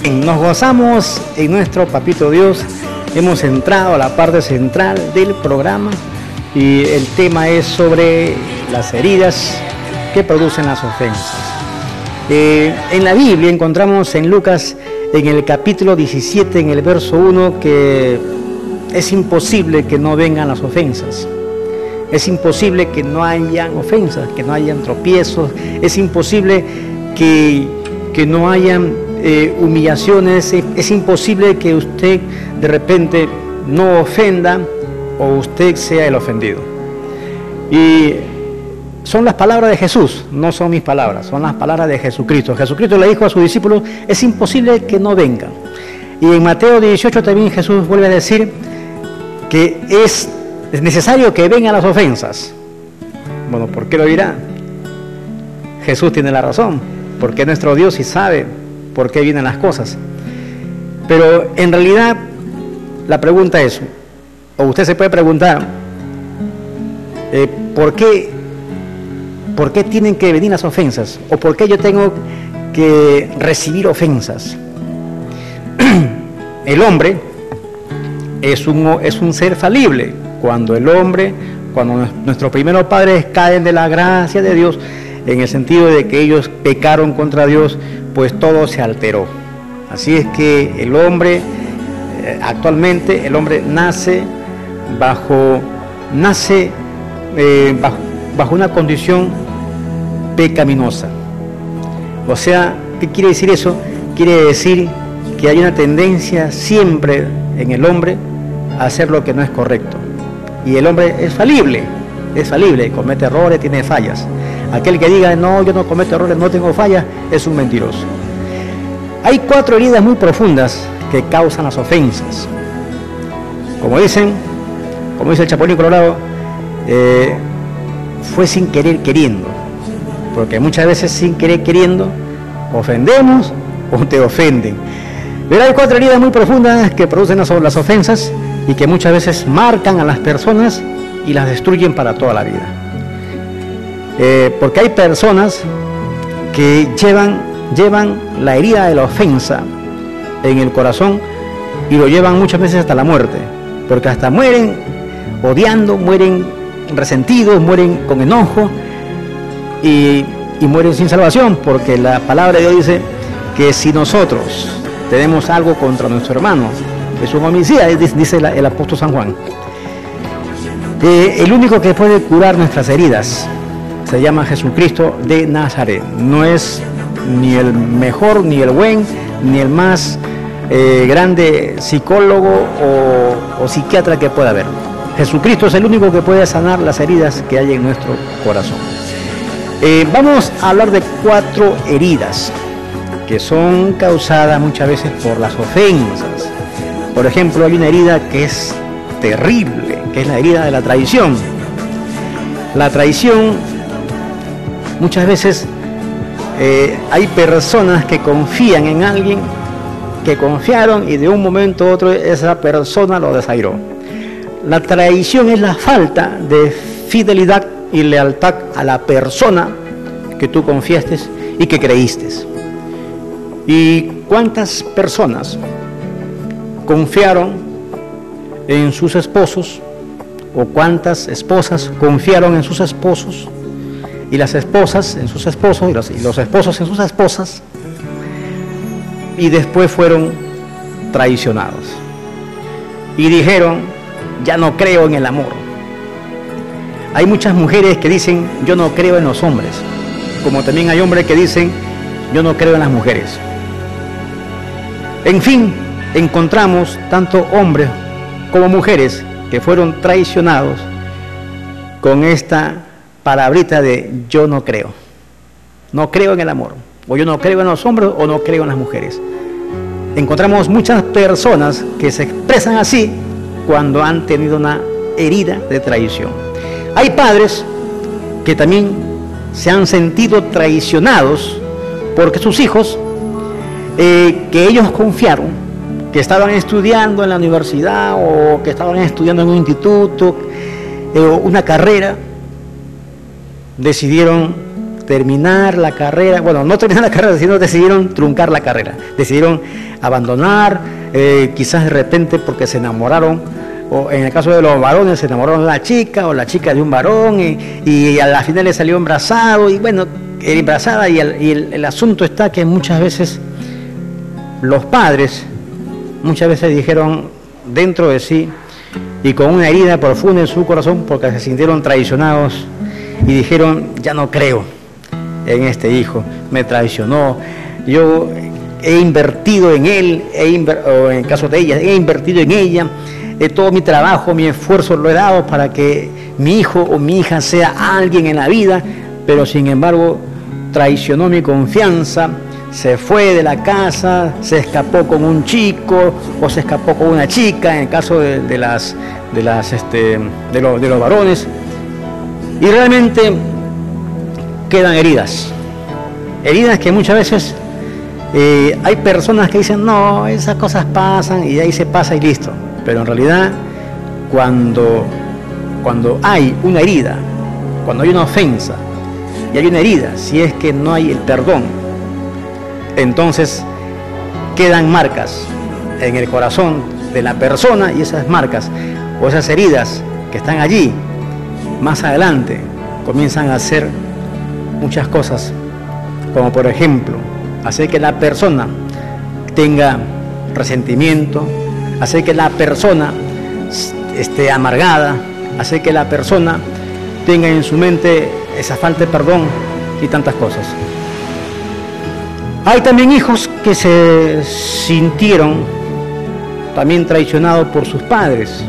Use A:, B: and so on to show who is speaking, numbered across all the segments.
A: Nos gozamos en nuestro Papito Dios. Hemos entrado a la parte central del programa y el tema es sobre las heridas que producen las ofensas. En la Biblia encontramos en Lucas, en el capítulo 17, en el verso 1, que es imposible que no vengan las ofensas. Es imposible que no hayan ofensas, que no hayan tropiezos. Es imposible que no hayan humillaciones. Es imposible que usted de repente no ofenda o usted sea el ofendido. Y son las palabras de Jesús, no son mis palabras, son las palabras de Jesucristo. Jesucristo le dijo a sus discípulos, es imposible que no vengan. Y en Mateo 18 también Jesús vuelve a decir que es necesario que vengan las ofensas. Bueno, ¿por qué lo dirá? Jesús tiene la razón, porque es nuestro Dios y sabe por qué vienen las cosas. Pero en realidad la pregunta es, o usted se puede preguntar, ¿por qué tienen que venir las ofensas? ¿O por qué yo tengo que recibir ofensas? El hombre es un ser falible. Cuando nuestros primeros padres caen de la gracia de Dios, en el sentido de que ellos pecaron contra Dios, pues todo se alteró. Así es que el hombre, actualmente, el hombre nace bajo una condición pecaminosa. O sea, ¿qué quiere decir eso? Quiere decir que hay una tendencia siempre en el hombre a hacer lo que no es correcto. Y el hombre es falible, comete errores, tiene fallas. Aquel que diga, no, yo no cometo errores, no tengo fallas, es un mentiroso. Hay 4 heridas muy profundas que causan las ofensas. Como dice el Chapulín Colorado, fue sin querer queriendo, porque muchas veces sin querer queriendo ofendemos o te ofenden. Pero hay 4 heridas muy profundas que producen las ofensas y que muchas veces marcan a las personas y las destruyen para toda la vida. Porque hay personas que llevan la herida de la ofensa en el corazón y lo llevan muchas veces hasta la muerte, porque hasta mueren odiando, mueren resentidos, mueren con enojo y mueren sin salvación, porque la palabra de Dios dice que si nosotros tenemos algo contra nuestro hermano, es un homicida, dice el apóstol San Juan. El único que puede curar nuestras heridas se llama Jesucristo de Nazaret. No es ni el mejor, ni el buen, ni el más grande psicólogo o psiquiatra que pueda haber. Jesucristo es el único que puede sanar las heridas que hay en nuestro corazón. Vamos a hablar de 4 heridas que son causadas muchas veces por las ofensas. Por ejemplo, hay una herida que es terrible, que es la herida de la traición. La traición, muchas veces hay personas que confían en alguien, que confiaron y de un momento a otro esa persona lo desairó. La traición es la falta de fidelidad y lealtad a la persona que tú confiaste y que creíste. ¿Y cuántas personas confiaron en sus esposos? ¿O cuántas esposas confiaron en sus esposos? Y las esposas en sus esposos y los esposos en sus esposas, y después fueron traicionados y dijeron, ya no creo en el amor. Hay muchas mujeres que dicen, yo no creo en los hombres, como también hay hombres que dicen, yo no creo en las mujeres. En fin, encontramos tanto hombres como mujeres que fueron traicionados con esta palabrita de yo no creo en el amor, o yo no creo en los hombres, o no creo en las mujeres. Encontramos muchas personas que se expresan así cuando han tenido una herida de traición. Hay padres que también se han sentido traicionados porque sus hijos, que ellos confiaron, que estaban estudiando en la universidad o que estaban estudiando en un instituto, una carrera, decidieron terminar la carrera, bueno, no terminar la carrera, sino decidieron truncar la carrera, decidieron abandonar, quizás de repente porque se enamoraron, o en el caso de los varones se enamoraron de una chica o la chica de un varón y a la final le salió embarazado y bueno, embarazada y el asunto está que muchas veces los padres, muchas veces dijeron dentro de sí y con una herida profunda en su corazón porque se sintieron traicionados y dijeron, ya no creo en este hijo, me traicionó, yo he invertido en él, o en el caso de ella, he invertido en ella, todo mi trabajo, mi esfuerzo lo he dado para que mi hijo o mi hija sea alguien en la vida, pero sin embargo traicionó mi confianza, se fue de la casa, se escapó con un chico o se escapó con una chica, en el caso de los varones, y realmente quedan heridas que muchas veces hay personas que dicen, no, esas cosas pasan y ahí se pasa y listo, pero en realidad cuando hay una herida, cuando hay una ofensa y hay una herida, si es que no hay el perdón, entonces quedan marcas en el corazón de la persona y esas marcas o esas heridas que están allí, más adelante comienzan a hacer muchas cosas, como por ejemplo, hacer que la persona tenga resentimiento, hacer que la persona esté amargada, hacer que la persona tenga en su mente esa falta de perdón y tantas cosas. Hay también hijos que se sintieron también traicionados por sus padres,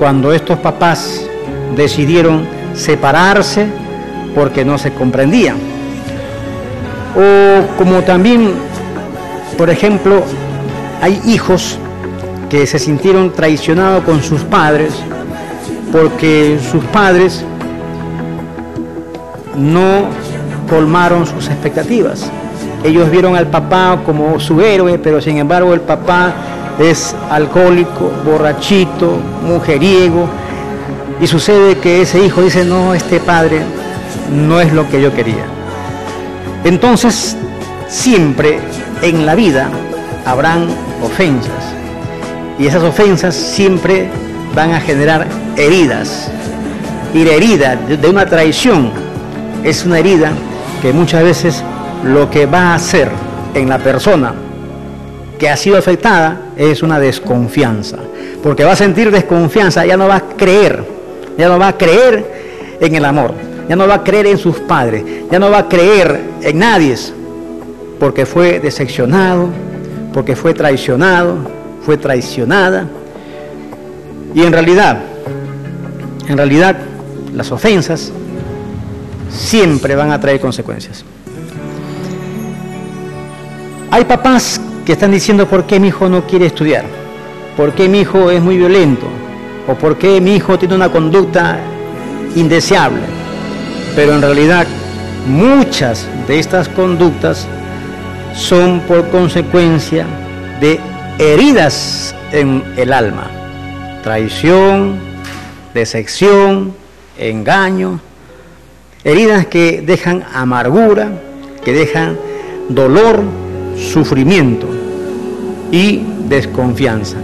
A: cuando estos papás decidieron separarse porque no se comprendían. O como también, por ejemplo, hay hijos que se sintieron traicionados con sus padres porque sus padres no colmaron sus expectativas. Ellos vieron al papá como su héroe, pero sin embargo el papá es alcohólico, borrachito, mujeriego, y sucede que ese hijo dice, no, este padre no es lo que yo quería. Entonces, siempre en la vida habrán ofensas, y esas ofensas siempre van a generar heridas, y la herida de una traición es una herida que muchas veces lo que va a hacer en la persona que ha sido afectada es una desconfianza, porque va a sentir desconfianza, ya no va a creer en el amor, ya no va a creer en sus padres, ya no va a creer en nadie, porque fue decepcionado, porque fue traicionado, fue traicionada, y en realidad las ofensas siempre van a traer consecuencias. Hay papás que están diciendo, ¿por qué mi hijo no quiere estudiar? ¿Por qué mi hijo es muy violento? ¿O por qué mi hijo tiene una conducta indeseable? Pero en realidad muchas de estas conductas son por consecuencia de heridas en el alma. Traición, decepción, engaño, heridas que dejan amargura, que dejan dolor, sufrimiento y desconfianza.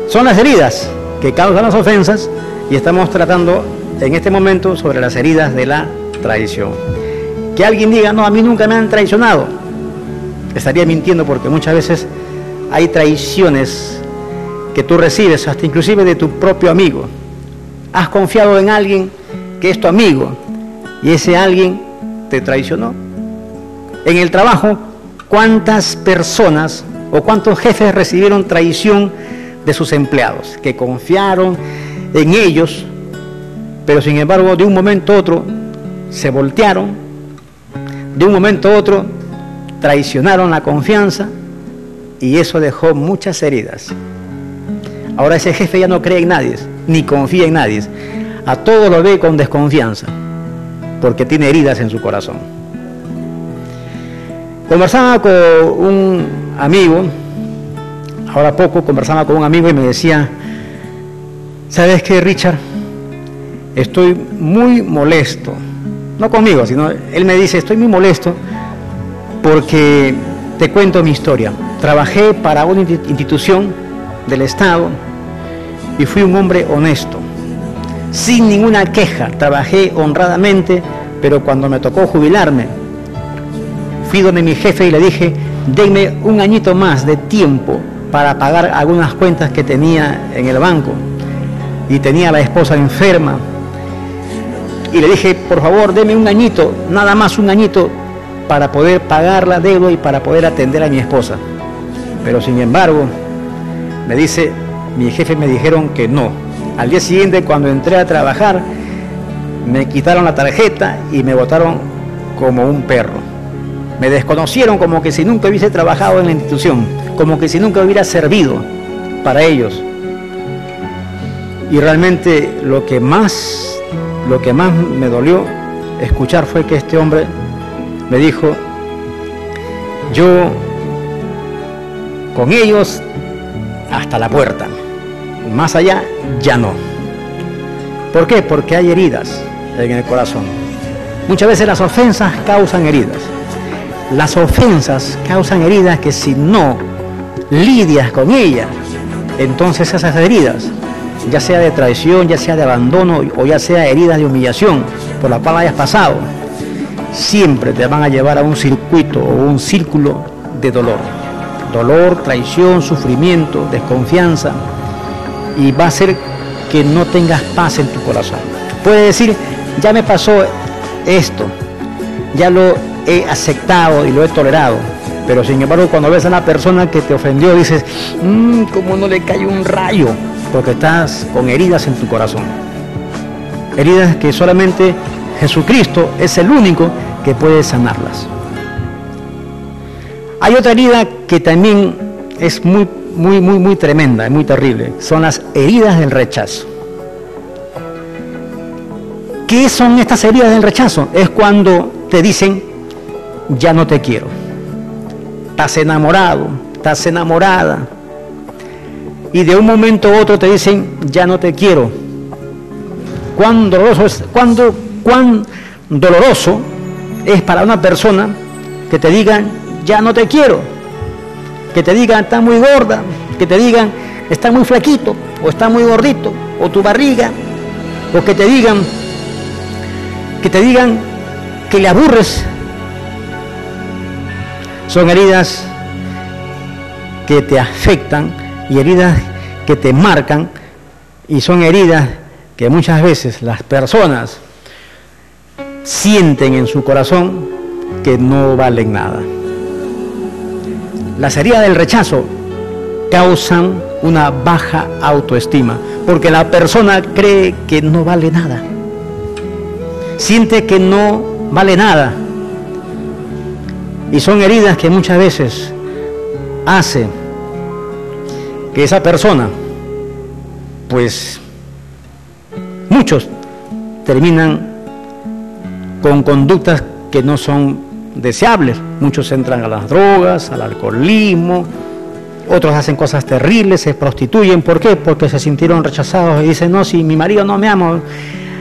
A: Son las heridas que causan las ofensas y estamos tratando en este momento sobre las heridas de la traición. Que alguien diga, no, a mí nunca me han traicionado, estaría mintiendo, porque muchas veces hay traiciones que tú recibes, hasta inclusive de tu propio amigo. Has confiado en alguien que es tu amigo y ese alguien te traicionó. En el trabajo, ¿cuántas personas o cuántos jefes recibieron traición de sus empleados? Que confiaron en ellos, pero sin embargo de un momento a otro se voltearon, de un momento a otro traicionaron la confianza y eso dejó muchas heridas. Ahora ese jefe ya no cree en nadie, ni confía en nadie. A todo lo ve con desconfianza, porque tiene heridas en su corazón. Conversaba con un amigo, ahora poco conversaba con un amigo y me decía, ¿sabes qué, Richard? Estoy muy molesto no conmigo, sino él me dice, estoy muy molesto porque te cuento mi historia. Trabajé para una institución del Estado y fui un hombre honesto, sin ninguna queja, trabajé honradamente, pero cuando me tocó jubilarme, fui donde mi jefe y le dije, denme un añito más de tiempo para pagar algunas cuentas que tenía en el banco, y tenía a la esposa enferma, y le dije, por favor, denme un añito, nada más un añito, para poder pagar la deuda y para poder atender a mi esposa. Pero sin embargo, me dice, mi jefe me dijeron que no. Al día siguiente, cuando entré a trabajar, me quitaron la tarjeta y me botaron como un perro. Me desconocieron como que si nunca hubiese trabajado en la institución, como que si nunca hubiera servido para ellos. Y realmente lo que más me dolió escuchar fue que este hombre me dijo, yo con ellos hasta la puerta, más allá ya no. ¿Por qué? Porque hay heridas en el corazón. Muchas veces las ofensas causan heridas. Las ofensas causan heridas que si no lidias con ellas, entonces esas heridas, ya sea de traición, ya sea de abandono o ya sea heridas de humillación por la cual hayas pasado, siempre te van a llevar a un circuito o un círculo de dolor. Dolor, traición, sufrimiento, desconfianza, y va a hacer que no tengas paz en tu corazón. Puedes decir, ya me pasó esto, ya lo he aceptado y lo he tolerado, pero sin embargo cuando ves a la persona que te ofendió dices, ¿cómo no le cae un rayo? Porque estás con heridas en tu corazón. Heridas que solamente Jesucristo es el único que puede sanarlas. Hay otra herida que también es muy tremenda, muy terrible. Son las heridas del rechazo. ¿Qué son estas heridas del rechazo? Es cuando te dicen, ya no te quiero. Estás enamorado, estás enamorada, y de un momento a otro te dicen, ya no te quiero. Cuán doloroso es para una persona que te digan, ya no te quiero, que te digan, está muy gorda, que te digan, está muy flaquito, o está muy gordito, o tu barriga, o que te digan que le aburres. Son heridas que te afectan y heridas que te marcan, y son heridas que muchas veces las personas sienten en su corazón que no valen nada. Las heridas del rechazo causan una baja autoestima, porque la persona cree que no vale nada, siente que no vale nada, y son heridas que muchas veces hacen que esa persona, pues muchos terminan con conductas que no son deseables. Muchos entran a las drogas, al alcoholismo, otros hacen cosas terribles, se prostituyen. ¿Por qué? Porque se sintieron rechazados y dicen, no, si mi marido no me ama.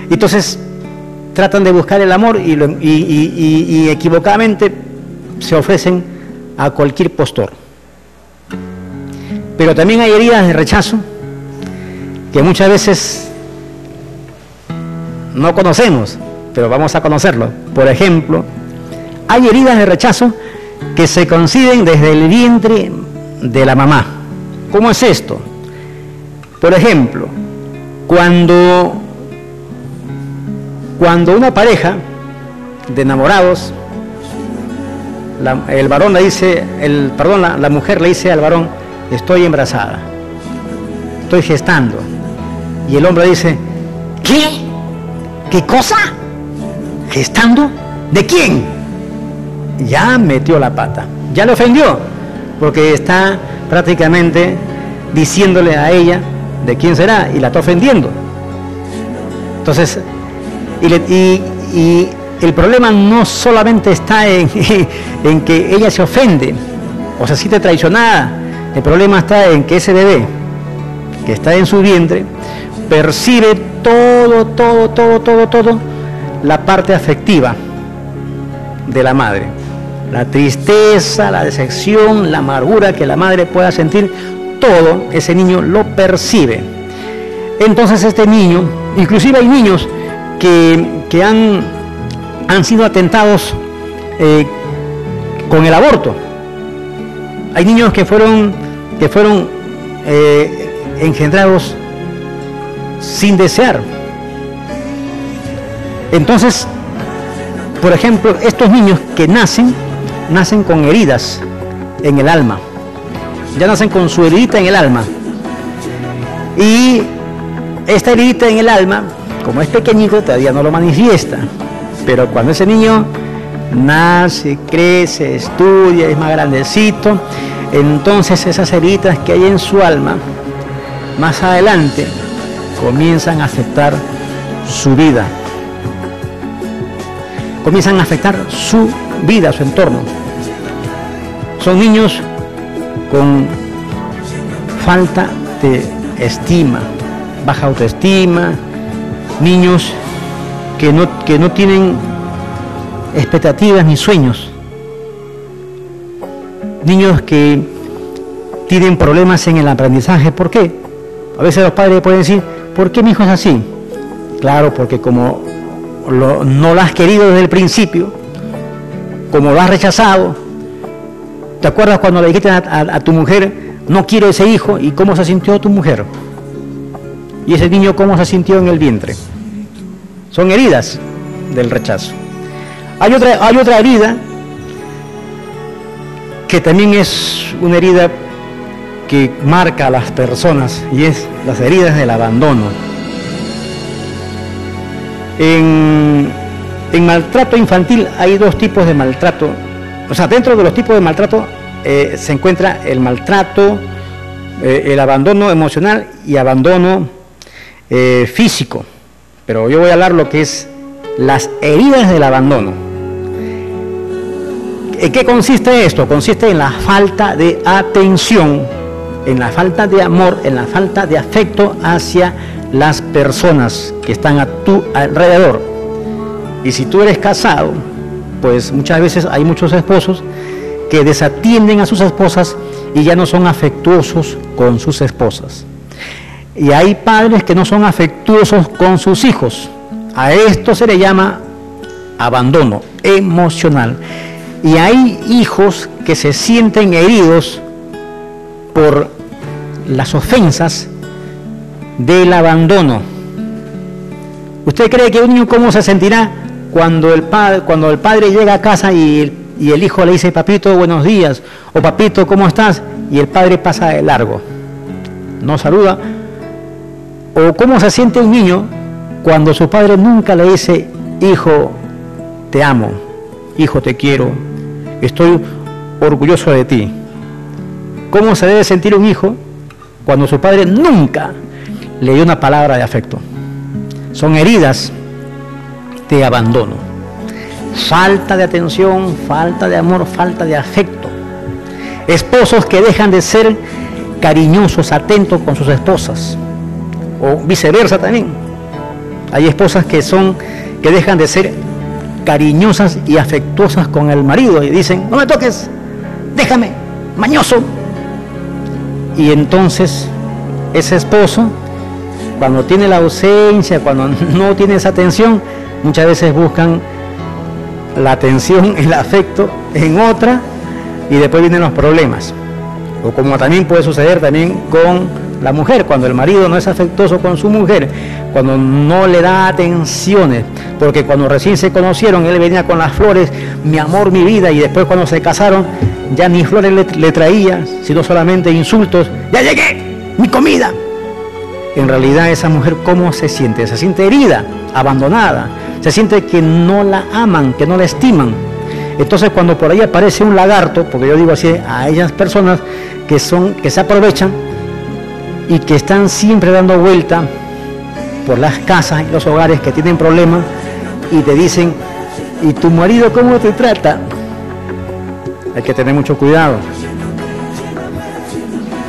A: Entonces tratan de buscar el amor y equivocadamente se ofrecen a cualquier postor. Pero también hay heridas de rechazo que muchas veces no conocemos, pero vamos a conocerlo. Por ejemplo, hay heridas de rechazo que se conciben desde el vientre de la mamá. ¿Cómo es esto? Por ejemplo, cuando una pareja de enamorados, la mujer le dice al varón, estoy embarazada, estoy gestando, y el hombre dice, ¿qué? ¿Qué cosa? ¿Gestando? ¿De quién? Ya metió la pata, ya le ofendió, porque está prácticamente diciéndole a ella de quién será y la está ofendiendo. Entonces, y el problema no solamente está en que ella se ofende o se siente traicionada. El problema está en que ese bebé que está en su vientre percibe todo la parte afectiva de la madre. La tristeza, la decepción, la amargura que la madre pueda sentir, todo ese niño lo percibe. Entonces este niño, inclusive hay niños que han sido atentados con el aborto. Hay niños que fueron engendrados sin desear. Entonces, por ejemplo, estos niños que nacen con heridas en el alma. Ya nacen con su heridita en el alma. Y esta heridita en el alma, como es pequeñito, todavía no lo manifiesta. Pero cuando ese niño nace, crece, estudia, es más grandecito, entonces esas heridas que hay en su alma, más adelante, comienzan a afectar su vida. Comienzan a afectar su vida, su entorno. Son niños con falta de estima, baja autoestima, niños que no tienen expectativas ni sueños, niños que tienen problemas en el aprendizaje. ¿Por qué? A veces los padres pueden decir, ¿por qué mi hijo es así? Claro, porque como no lo has querido desde el principio, como lo has rechazado. ¿Te acuerdas cuando le dijiste a tu mujer, no quiero ese hijo? ¿Y cómo se sintió tu mujer? ¿Y ese niño cómo se sintió en el vientre? Son heridas del rechazo. Hay otra herida que también es una herida que marca a las personas, y es las heridas del abandono. En maltrato infantil hay dos tipos de maltrato. O sea, dentro de los tipos de maltrato se encuentra el maltrato, el abandono emocional y abandono físico. Pero yo voy a hablar lo que es las heridas del abandono. ¿En qué consiste esto? Consiste en la falta de atención, en la falta de amor, en la falta de afecto hacia las personas que están a tu alrededor. Y si tú eres casado, pues muchas veces hay muchos esposos que desatienden a sus esposas y ya no son afectuosos con sus esposas. Y hay padres que no son afectuosos con sus hijos. A esto se le llama abandono emocional. Y hay hijos que se sienten heridos por las ofensas del abandono. ¿Usted cree que un niño cómo se sentirá cuando el padre llega a casa y el hijo le dice, papito, buenos días, o papito, ¿cómo estás? Y el padre pasa de largo, no saluda? ¿O cómo se siente un niño cuando su padre nunca le dice, hijo, te amo, hijo, te quiero, estoy orgulloso de ti? ¿Cómo se debe sentir un hijo cuando su padre nunca le dio una palabra de afecto? Son heridas de abandono, falta de atención, falta de amor, falta de afecto. Esposos que dejan de ser cariñosos, atentos con sus esposas, o viceversa también. Hay esposas que dejan de ser cariñosas y afectuosas con el marido y dicen, no me toques, déjame, mañoso. Y entonces ese esposo, cuando tiene la ausencia, cuando no tiene esa atención, muchas veces buscan la atención, el afecto en otra, y después vienen los problemas. O como también puede suceder también con la mujer, cuando el marido no es afectuoso con su mujer, cuando no le da atenciones, porque cuando recién se conocieron, él venía con las flores, mi amor, mi vida, y después cuando se casaron, ya ni flores le traía, sino solamente insultos, ya llegué, mi comida. En realidad esa mujer, ¿cómo se siente? Se siente herida, abandonada, se siente que no la aman, que no la estiman. Entonces cuando por ahí aparece un lagarto, porque yo digo así a ellas personas que se aprovechan y que están siempre dando vuelta por las casas y los hogares que tienen problemas y te dicen, ¿y tu marido cómo te trata? Hay que tener mucho cuidado.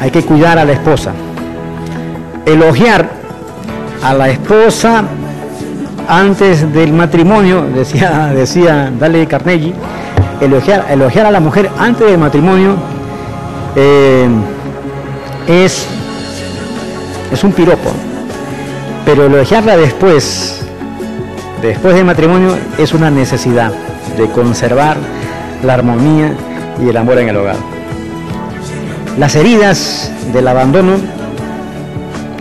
A: Hay que cuidar a la esposa. Elogiar a la esposa, antes del matrimonio, decía Dale Carnegie, elogiar a la mujer antes del matrimonio es un piropo, pero elogiarla después del matrimonio es una necesidad de conservar la armonía y el amor en el hogar. Las heridas del abandono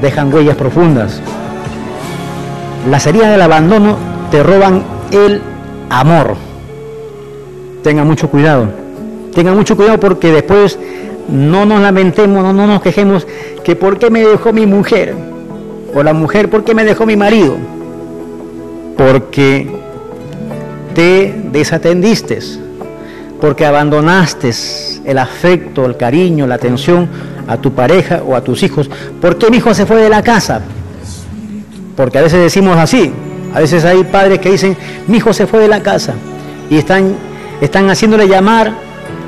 A: dejan huellas profundas. Las heridas del abandono te roban el amor. Tengan mucho cuidado porque después no nos lamentemos, no nos quejemos que por qué me dejó mi mujer, o la mujer por qué me dejó mi marido, porque te desatendiste, porque abandonaste el afecto, el cariño, la atención a tu pareja o a tus hijos. ¿Por qué mi hijo se fue de la casa? Porque a veces decimos así, a veces hay padres que dicen, mi hijo se fue de la casa, y están haciéndole llamar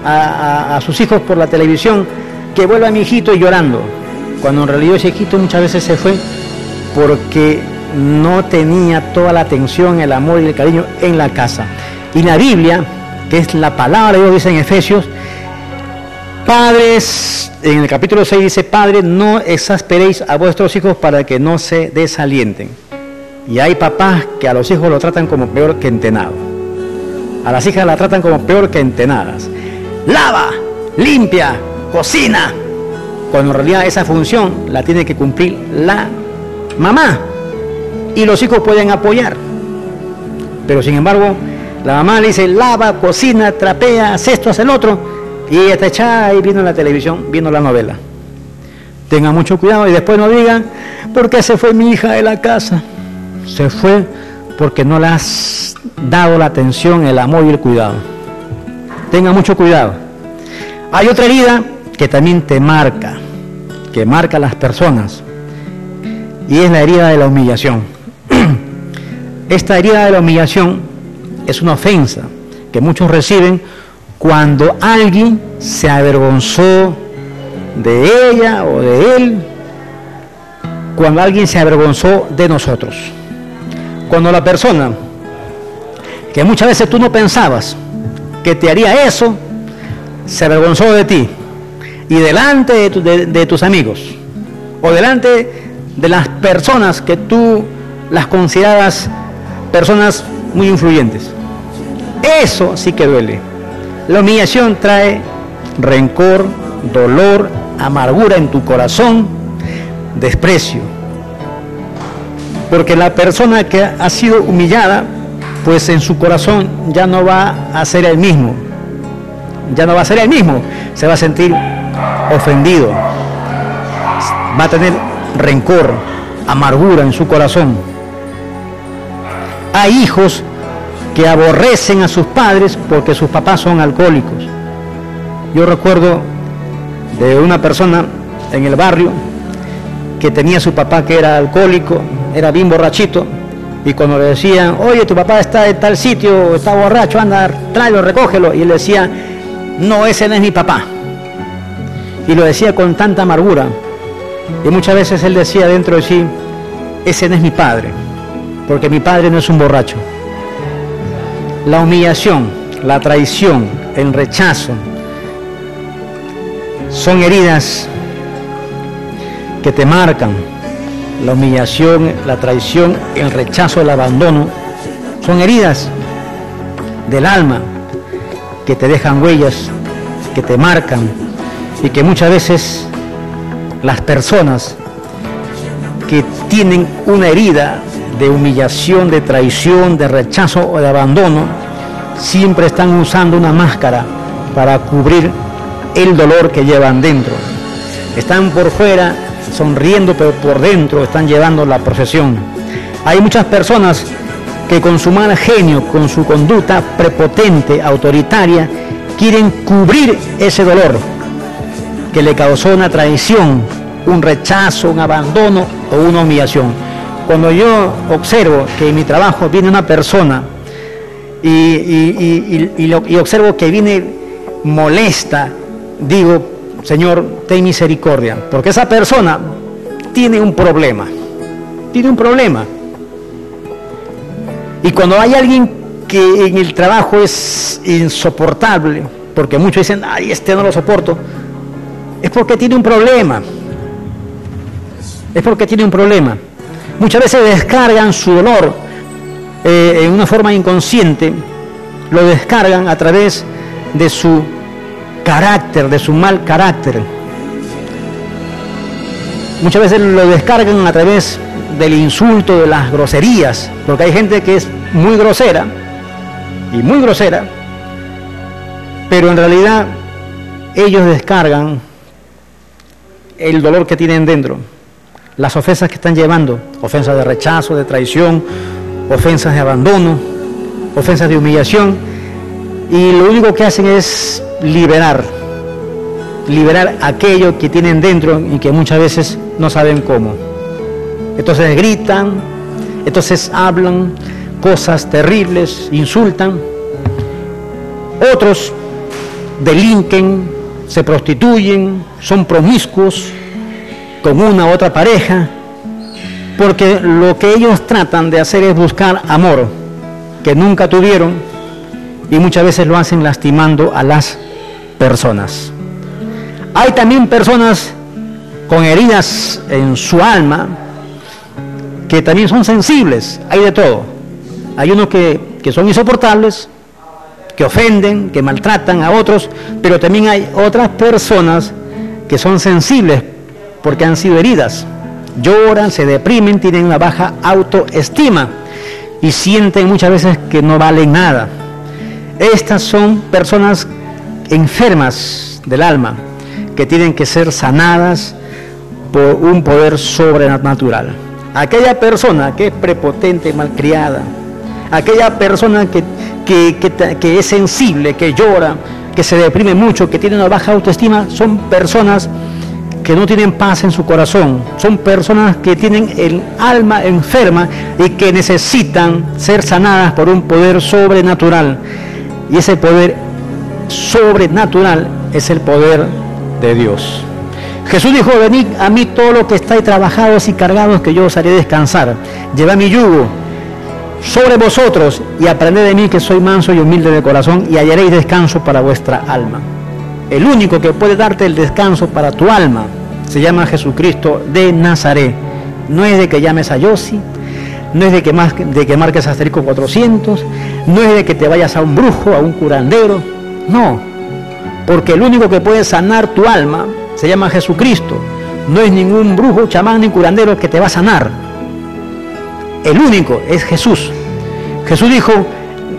A: a sus hijos por la televisión, que vuelva mi hijito, y llorando, cuando en realidad ese hijito muchas veces se fue porque no tenía toda la atención, el amor y el cariño en la casa. Y la Biblia, que es la palabra de Dios, dice en Efesios, padres, en el capítulo 6 dice, padres, no exasperéis a vuestros hijos para que no se desalienten. Y hay papás que a los hijos lo tratan como peor que entenado. A las hijas la tratan como peor que entenadas. Lava, limpia, cocina, cuando en realidad esa función la tiene que cumplir la mamá, y los hijos pueden apoyar, pero sin embargo la mamá le dice lava, cocina, trapea, haz esto, haz el otro, y ella está echada ahí viendo la televisión, viendo la novela. Tengan mucho cuidado y después no digan, ¿por qué se fue mi hija de la casa? Se fue porque no le has dado la atención, el amor y el cuidado. Tengan mucho cuidado. Hay otra herida que también te marca, que marca a las personas, y es la herida de la humillación. Esta herida de la humillación es una ofensa que muchos reciben cuando alguien se avergonzó de ella o de él, cuando alguien se avergonzó de nosotros. Cuando la persona que muchas veces tú no pensabas que te haría eso, se avergonzó de ti, y delante de tus amigos, o delante de las personas que tú las considerabas personas muy influyentes. Eso sí que duele. La humillación trae rencor, dolor, amargura en tu corazón, desprecio. Porque la persona que ha sido humillada, pues en su corazón ya no va a ser el mismo. Ya no va a ser el mismo. Se va a sentir ofendido. Va a tener rencor, amargura en su corazón. Hay hijos que aborrecen a sus padres porque sus papás son alcohólicos. Yo recuerdo de una persona en el barrio que tenía a su papá que era alcohólico, era bien borrachito, y cuando le decían, oye, tu papá está en tal sitio, está borracho, anda, tráelo, recógelo, y él decía, no, ese no es mi papá. Y lo decía con tanta amargura, y muchas veces él decía dentro de sí, ese no es mi padre, porque mi padre no es un borracho. La humillación, la traición, el rechazo, son heridas que te marcan. La humillación, la traición, el rechazo, el abandono, son heridas del alma que te dejan huellas, que te marcan, y que muchas veces las personas que tienen una herida de humillación, de traición, de rechazo o de abandono, siempre están usando una máscara para cubrir el dolor que llevan dentro. Están por fuera sonriendo, pero por dentro están llevando la profesión. Hay muchas personas que con su mal genio, con su conducta prepotente, autoritaria, quieren cubrir ese dolor que le causó una traición, un rechazo, un abandono o una humillación. Cuando yo observo que en mi trabajo viene una persona y observo que viene molesta, digo, Señor, ten misericordia, porque esa persona tiene un problema, Y cuando hay alguien que en el trabajo es insoportable, porque muchos dicen, ay, este no lo soporto, es porque tiene un problema. Es porque tiene un problema. Muchas veces descargan su dolor en una forma inconsciente, lo descargan a través de su carácter, de su mal carácter. Muchas veces lo descargan a través del insulto, de las groserías, porque hay gente que es muy grosera, pero en realidad ellos descargan el dolor que tienen dentro, las ofensas que están llevando, ofensas de rechazo, de traición, ofensas de abandono, ofensas de humillación, y lo único que hacen es liberar aquello que tienen dentro y que muchas veces no saben cómo. Entonces gritan, entonces hablan cosas terribles, insultan. Otros delinquen, se prostituyen, son promiscuos con una u otra pareja, porque lo que ellos tratan de hacer es buscar amor que nunca tuvieron, y muchas veces lo hacen lastimando a las personas. Hay también personas con heridas en su alma que también son sensibles, hay de todo. Hay unos que son insoportables, que ofenden, que maltratan a otros, pero también hay otras personas que son sensibles porque han sido heridas. Lloran, se deprimen, tienen una baja autoestima y sienten muchas veces que no valen nada. Estas son personas enfermas del alma que tienen que ser sanadas por un poder sobrenatural. Aquella persona que es prepotente, malcriada, aquella persona que es sensible, que llora, que se deprime mucho, que tiene una baja autoestima, son personas que no tienen paz en su corazón, son personas que tienen el alma enferma y que necesitan ser sanadas por un poder sobrenatural. Y ese poder sobrenatural es el poder de Dios. Jesús dijo, venid a mí todos los que estáis trabajados y cargados, que yo os haré descansar. Llevad mi yugo sobre vosotros y aprended de mí, que soy manso y humilde de corazón, y hallaréis descanso para vuestra alma. El único que puede darte el descanso para tu alma se llama Jesucristo de Nazaret. No es de que llames a Yossi, no es de que marques asterisco 400, no es de que te vayas a un brujo, a un curandero, no, porque el único que puede sanar tu alma se llama Jesucristo. No es ningún brujo, chamán ni curandero que te va a sanar. El único es Jesús. Jesús dijo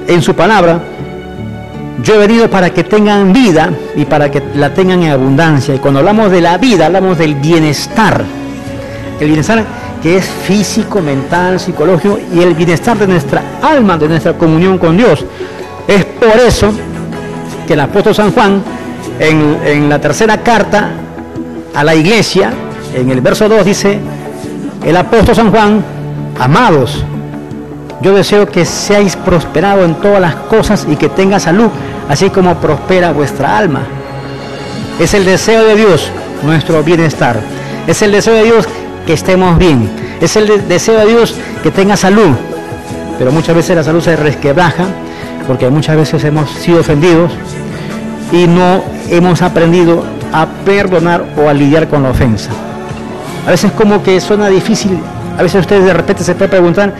A: en su palabra, yo he venido para que tengan vida y para que la tengan en abundancia. Y cuando hablamos de la vida, hablamos del bienestar. El bienestar que es físico, mental, psicológico, y el bienestar de nuestra alma, de nuestra comunión con Dios. Es por eso que el apóstol San Juan, en la tercera carta a la iglesia, en el verso 2 dice, el apóstol San Juan, amados, yo deseo que seáis prosperados en todas las cosas y que tenga salud, así como prospera vuestra alma. Es el deseo de Dios, nuestro bienestar. Es el deseo de Dios que estemos bien. Es el deseo de Dios que tenga salud. Pero muchas veces la salud se resquebraja porque muchas veces hemos sido ofendidos y no hemos aprendido a perdonar o a lidiar con la ofensa. A veces como que suena difícil, a veces ustedes de repente se pueden preguntar,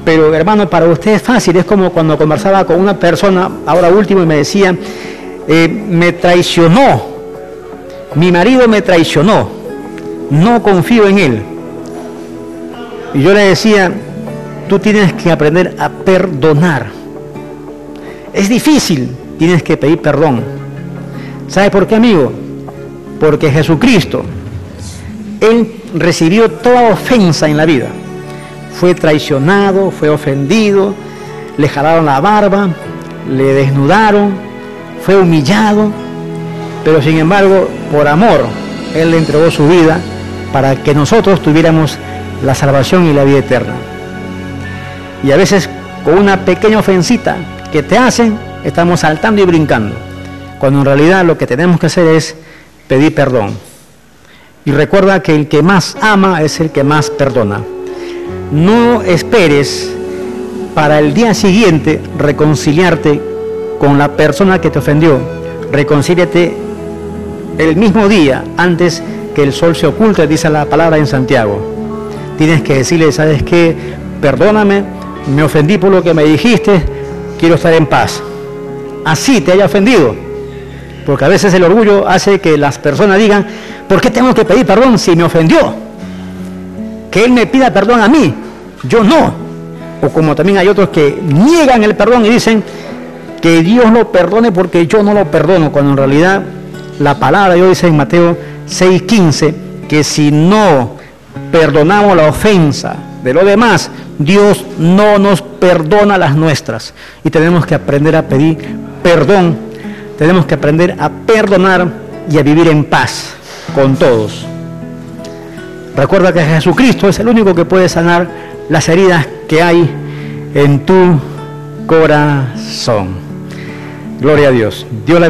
A: pero hermano, para usted es fácil. Es como cuando conversaba con una persona, ahora último, y me decía, me traicionó, mi marido me traicionó, no confío en él. Y yo le decía, tú tienes que aprender a perdonar. Es difícil, tienes que pedir perdón. ¿Sabe por qué, amigo? Porque Jesucristo, Él recibió toda ofensa en la vida. Fue traicionado, fue ofendido, le jalaron la barba, le desnudaron, fue humillado, pero sin embargo, por amor, Él le entregó su vida para que nosotros tuviéramos la salvación y la vida eterna. Y a veces, con una pequeña ofensita que te hacen, estamos saltando y brincando, cuando en realidad lo que tenemos que hacer es pedir perdón. Y recuerda que el que más ama es el que más perdona. No esperes para el día siguiente reconciliarte con la persona que te ofendió. Reconcíliate el mismo día, antes que el sol se oculte, dice la palabra en Santiago. Tienes que decirle, ¿sabes qué? Perdóname, me ofendí por lo que me dijiste, quiero estar en paz. Así te haya ofendido. Porque a veces el orgullo hace que las personas digan, ¿por qué tengo que pedir perdón si me ofendió? Que él me pida perdón a mí, yo no. O como también hay otros que niegan el perdón y dicen que Dios lo perdone porque yo no lo perdono, cuando en realidad la palabra de Dios dice en Mateo 6:15 que si no perdonamos la ofensa de los demás, Dios no nos perdona las nuestras. Y tenemos que aprender a pedir perdón, tenemos que aprender a perdonar y a vivir en paz con todos. Recuerda que Jesucristo es el único que puede sanar las heridas que hay en tu corazón. Gloria a Dios. Dios la